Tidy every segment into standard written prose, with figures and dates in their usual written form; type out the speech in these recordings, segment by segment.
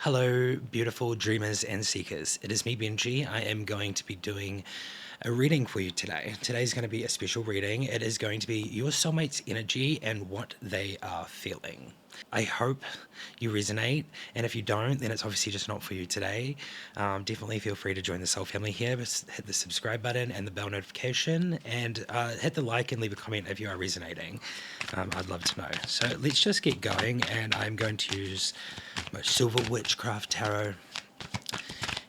Hello, beautiful dreamers and seekers. It is me, Benji. I am going to be doing a reading for you today. Today's going to be a special reading. It is going to be your soulmate's energy and what they are feeling. I hope you resonate, and if you don't, then it's obviously just not for you today. Definitely feel free to join the soul family here. Just hit the subscribe button and the bell notification, and hit the like and leave a comment if you are resonating. I'd love to know. So let's just get going, and I'm going to use my Silver Witchcraft Tarot,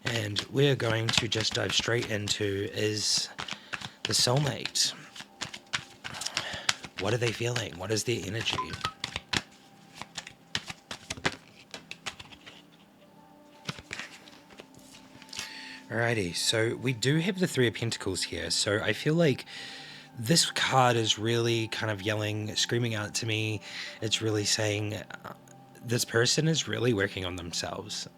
and we're going to just dive straight into is the soulmate. What are they feeling? What is their energy? Alrighty, so we do have the Three of Pentacles here, so I feel like this card is really kind of yelling, screaming out to me. It's really saying this person is really working on themselves.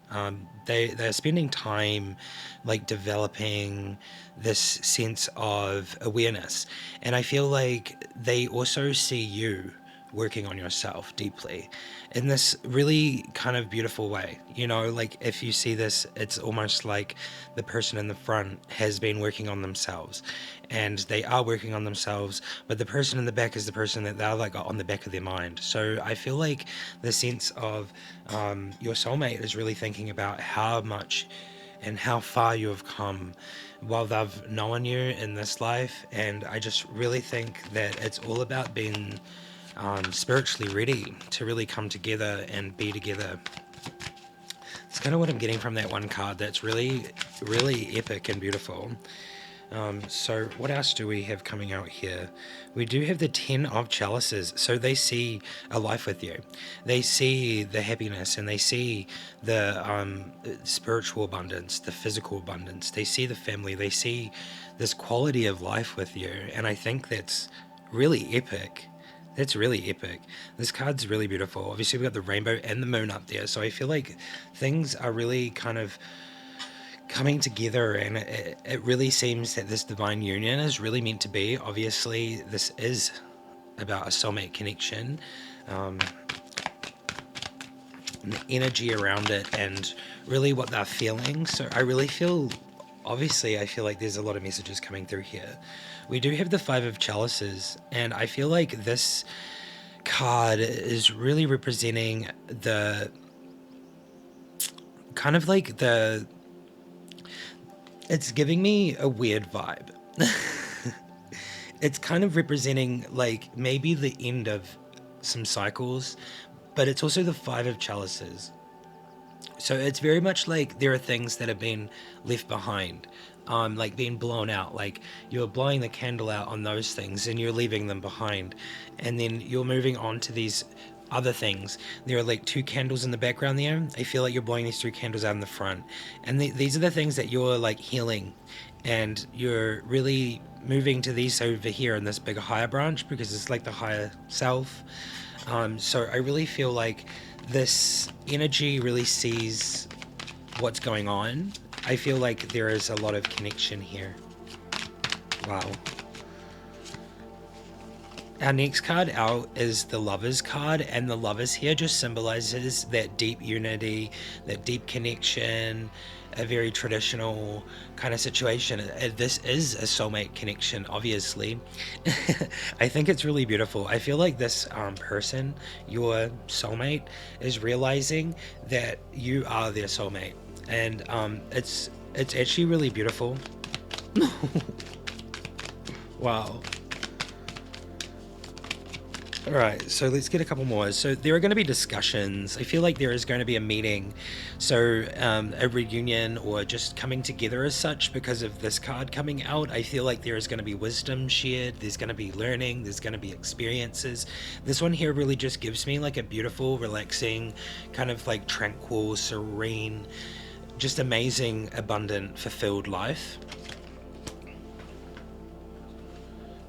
They're spending time like developing this sense of awareness, and I feel like they also see you working on yourself deeply in this really kind of beautiful way. You know, like if you see this, it's almost like the person in the front has been working on themselves and they are working on themselves, but the person in the back is the person that they're like on the back of their mind. So I feel like the sense of your soulmate is really thinking about how much and how far you have come while they've known you in this life. And I just really think that it's all about being spiritually ready to really come together and be together. It's kind of what I'm getting from that one card. That's really, really epic and beautiful. So what else do we have coming out here? We do have the 10 of Chalices. So they see a life with you. They see the happiness, and they see the spiritual abundance, the physical abundance. They see the family. They see this quality of life with you. And I think that's really epic. That's really epic. This card's really beautiful. Obviously, we've got the rainbow and the moon up there. So I feel like things are really kind of coming together, and it really seems that this divine union is really meant to be. Obviously, this is about a soulmate connection. The energy around it and really what they're feeling. So I really feel, obviously, I feel like there's a lot of messages coming through here. We do have the Five of Chalices, and I feel like this card is really representing the kind of like it's giving me a weird vibe. It's kind of representing like maybe the end of some cycles, but it's also the Five of Chalices. So it's very much like there are things that have been left behind, like being blown out. Like you're blowing the candle out on those things and you're leaving them behind. And then you're moving on to these other things. There are like two candles in the background there. I feel like you're blowing these three candles out in the front. And these are the things that you're like healing. And you're really moving to these over here in this bigger higher branch because it's like the higher self. So I really feel like this energy really sees what's going on. I feel like there is a lot of connection here. Wow. Our next card out is the Lovers card, and the Lovers here just symbolizes that deep unity, that deep connection, a very traditional kind of situation. This is a soulmate connection, obviously. I think it's really beautiful. I feel like this person, your soulmate, is realizing that you are their soulmate, and it's actually really beautiful. Wow. All right, so let's get a couple more. So there are going to be discussions. I feel like there is going to be a meeting, so a reunion or just coming together as such because of this card coming out. I feel like there is going to be wisdom shared. There's going to be learning. There's going to be experiences. This one here really just gives me like a beautiful, relaxing, kind of like tranquil, serene, just amazing, abundant, fulfilled life.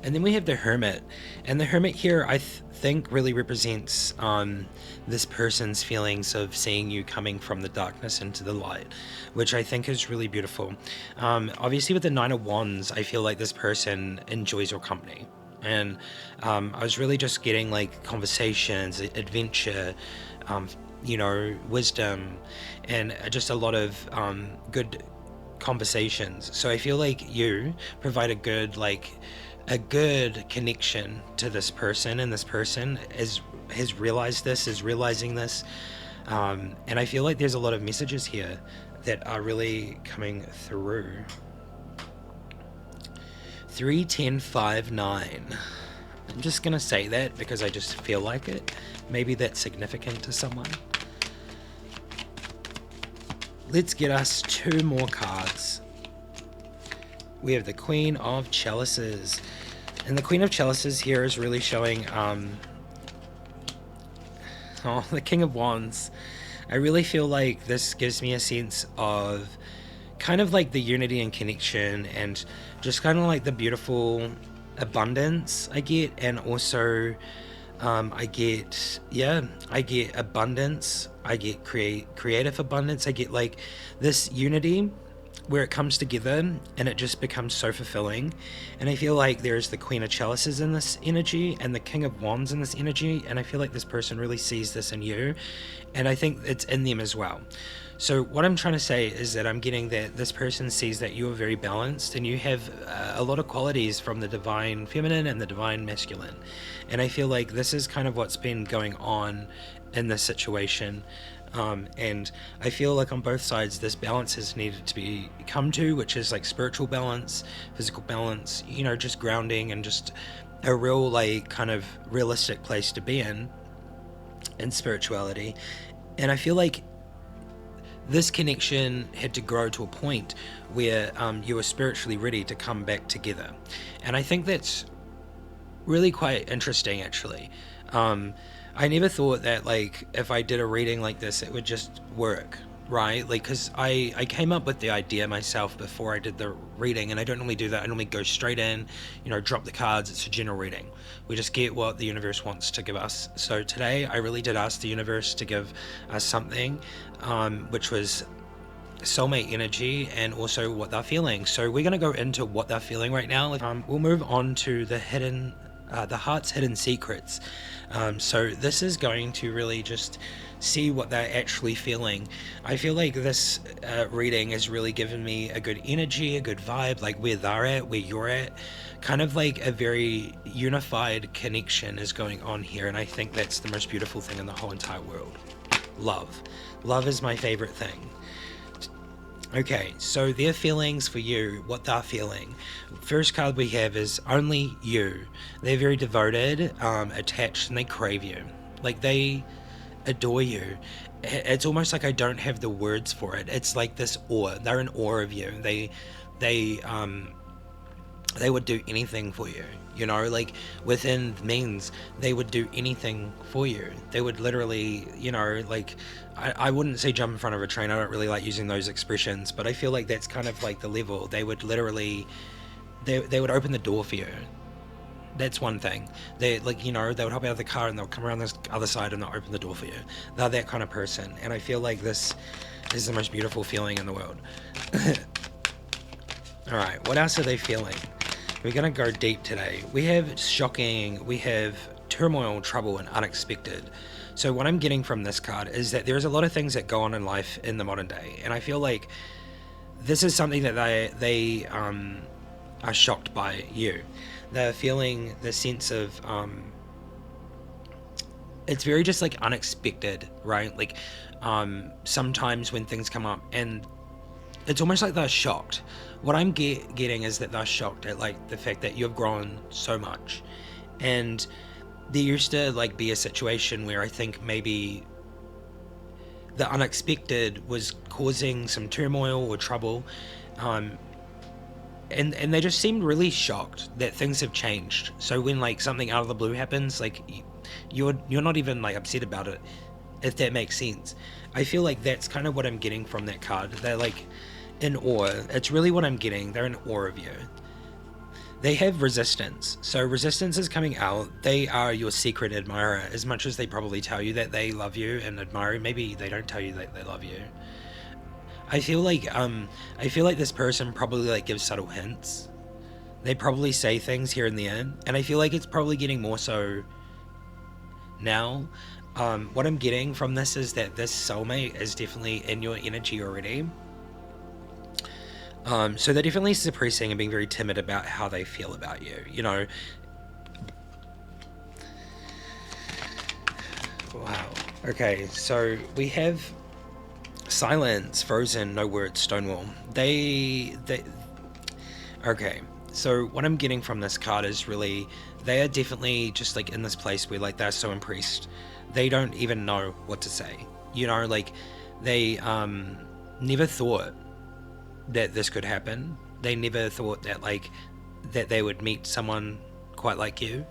And then we have the Hermit, and the Hermit here I think really represents this person's feelings of seeing you coming from the darkness into the light, which I think is really beautiful. Obviously with the Nine of Wands, I feel like this person enjoys your company, and I was really just getting like conversations, adventure, wisdom, and just a lot of good conversations. So I feel like you provide a good connection to this person, and this person has realized this, is realizing this, and I feel like there's a lot of messages here that are really coming through. 31059. I'm just gonna say that because I just feel like it. Maybe that's significant to someone. Let's get us 2 more cards. We have the Queen of Chalices. And the Queen of Chalices here is really showing, the King of Wands. I really feel like this gives me a sense of kind of like the unity and connection, and just kind of like the beautiful abundance I get, and also I get abundance, I get creative abundance, I get like this unity where it comes together and it just becomes so fulfilling. And I feel like there's the Queen of Chalices in this energy and the King of Wands in this energy, and I feel like this person really sees this in you, and I think it's in them as well. So what I'm trying to say is that I'm getting that this person sees that you are very balanced, and you have a lot of qualities from the divine feminine and the divine masculine. And I feel like this is kind of what's been going on in this situation. And I feel like on both sides this balance has needed to be come to, which is like spiritual balance, physical balance, just grounding, and just a real like kind of realistic place to be in spirituality. And I feel like this connection had to grow to a point where you were spiritually ready to come back together. And I think that's really quite interesting, actually. I never thought that, like, if I did a reading like this, it would just work, right? Like, because I came up with the idea myself before I did the reading, and I don't normally do that. I normally go straight in, drop the cards. It's a general reading. We just get what the universe wants to give us. So today, I really did ask the universe to give us something, which was soulmate energy and also what they're feeling. So we're going to go into what they're feeling right now. We'll move on to the heart's hidden secrets. So this is going to really just see what they're actually feeling. I feel like this reading has really given me a good energy, a good vibe, like where they're at, where you're at. Kind of like a very unified connection is going on here, and I think that's the most beautiful thing in the whole entire world. Love. Love is my favorite thing. Okay, so their feelings for you, what they're feeling. First card we have is Only You. They're very devoted, attached, and they crave you. Like, they adore you. It's almost like I don't have the words for it. It's like this awe. They're in awe of you. They would do anything for you. Like within means, they would do anything for you. They would literally, like, I wouldn't say jump in front of a train. I don't really like using those expressions, but I feel like that's kind of like the level. They would literally, they would open the door for you. That's one thing. They, like, they would hop out of the car and they'll come around this other side and they'll open the door for you. They're that kind of person. And I feel like this is the most beautiful feeling in the world. All right, what else are they feeling? We're going to go deep today. We have shocking, we have turmoil, trouble, and unexpected. So what I'm getting from this card is that there's a lot of things that go on in life in the modern day. And I feel like this is something that they are shocked by you. They're feeling the sense of, it's very just like unexpected, right? Like sometimes when things come up, and it's almost like they're shocked. What I'm getting is that they're shocked at like the fact that you've grown so much. And there used to like be a situation where I think maybe the unexpected was causing some turmoil or trouble. And they just seemed really shocked that things have changed. So when like something out of the blue happens, like you're not even like upset about it, if that makes sense. I feel like that's kind of what I'm getting from that card. They're like in awe. It's really what I'm getting. They're in awe of you. They have resistance. So resistance is coming out. They are your secret admirer, as much as they probably tell you that they love you and admire you. Maybe they don't tell you that they love you. I feel like this person probably like gives subtle hints. They probably say things here and there, and I feel like it's probably getting more so now. What I'm getting from this is that this soulmate is definitely in your energy already. So they're definitely suppressing and being very timid about how they feel about you. You know, wow. Okay, so we have silence, frozen, no words, stonewall. They. Okay, so what I'm getting from this card is really they are definitely just like in this place where like they're so impressed, they don't even know what to say. You know, like they never thought that this could happen. They never thought that like that they would meet someone quite like you.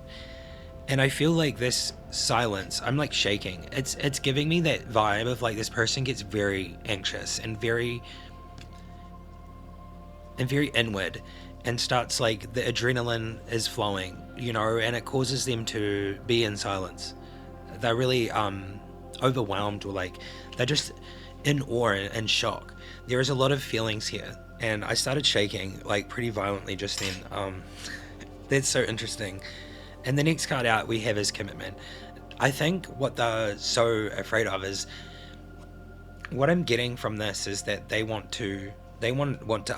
And I feel like this silence, I'm like shaking. It's giving me that vibe of like this person gets very anxious and very inward and starts like the adrenaline is flowing, you know, and it causes them to be in silence. They're really overwhelmed or like they're just in awe and shock. There is a lot of feelings here, and I started shaking like pretty violently just then. That's so interesting. And the next card out we have is commitment. I think what they're so afraid of is what I'm getting from this is that they want to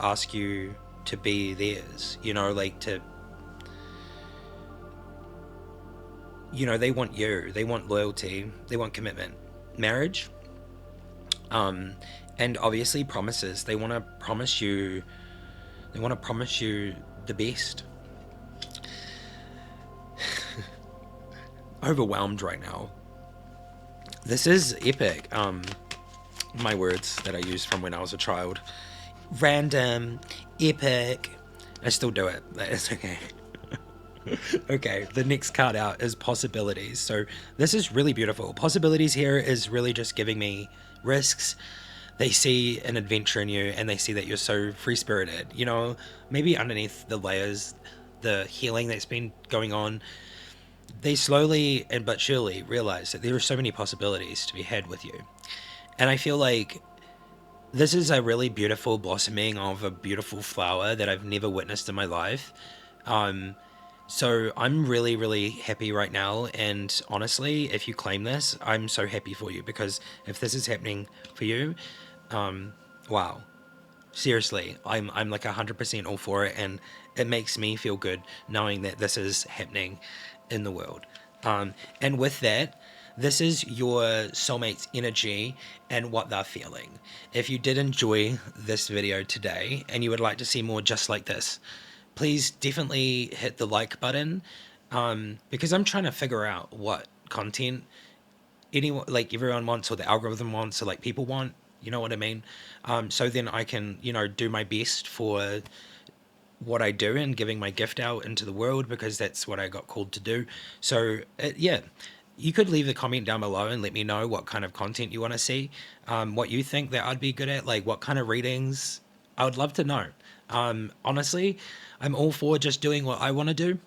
ask you to be theirs. You know, like to they want you. They want loyalty. They want commitment, marriage, um, and obviously promises. They want to promise you. They want to promise you the best. Overwhelmed right now. This is epic. My words that I used from when I was a child. Random, epic. I still do it. It's okay. Okay, the next card out is possibilities. So this is really beautiful. Possibilities here is really just giving me risks. They see an adventure in you and they see that you're so free spirited. You know, maybe underneath the layers, the healing that's been going on, they slowly and but surely realize that there are so many possibilities to be had with you. And I feel like this is a really beautiful blossoming of a beautiful flower that I've never witnessed in my life. Um, so I'm really, really happy right now. And honestly, if you claim this, I'm so happy for you because if this is happening for you, wow, seriously, I'm like 100% all for it, and it makes me feel good knowing that this is happening in the world. And with that, this is your soulmate's energy and what they're feeling. If you did enjoy this video today and you would like to see more just like this, please definitely hit the like button, because I'm trying to figure out what content anyone like everyone wants or the algorithm wants or like people want, you know what I mean? So then I can, do my best for what I do and giving my gift out into the world because that's what I got called to do. So yeah, you could leave a comment down below and let me know what kind of content you want to see, what you think that I'd be good at, like what kind of readings. I would love to know. Honestly, I'm all for just doing what I want to do,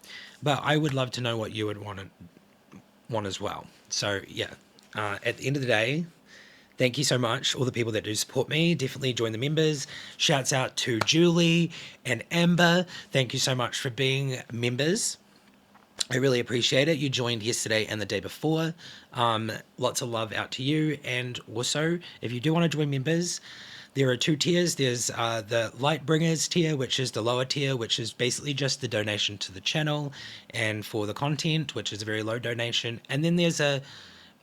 but I would love to know what you would want as well. So yeah, at the end of the day, thank you so much, all the people that do support me. Definitely join the members. Shouts out to Julie and Amber. Thank you so much for being members. I really appreciate it. You joined yesterday and the day before. Lots of love out to you. And also, if you do want to join members, there are two tiers. There's the Lightbringers tier, which is the lower tier, which is basically just the donation to the channel and for the content, which is a very low donation. And then there's a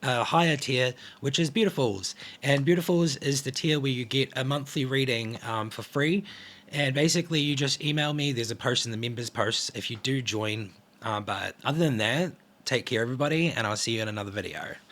higher tier, which is Beautifuls. And Beautifuls is the tier where you get a monthly reading for free. And basically, you just email me. There's a post in the members post if you do join. But other than that, take care, everybody, and I'll see you in another video.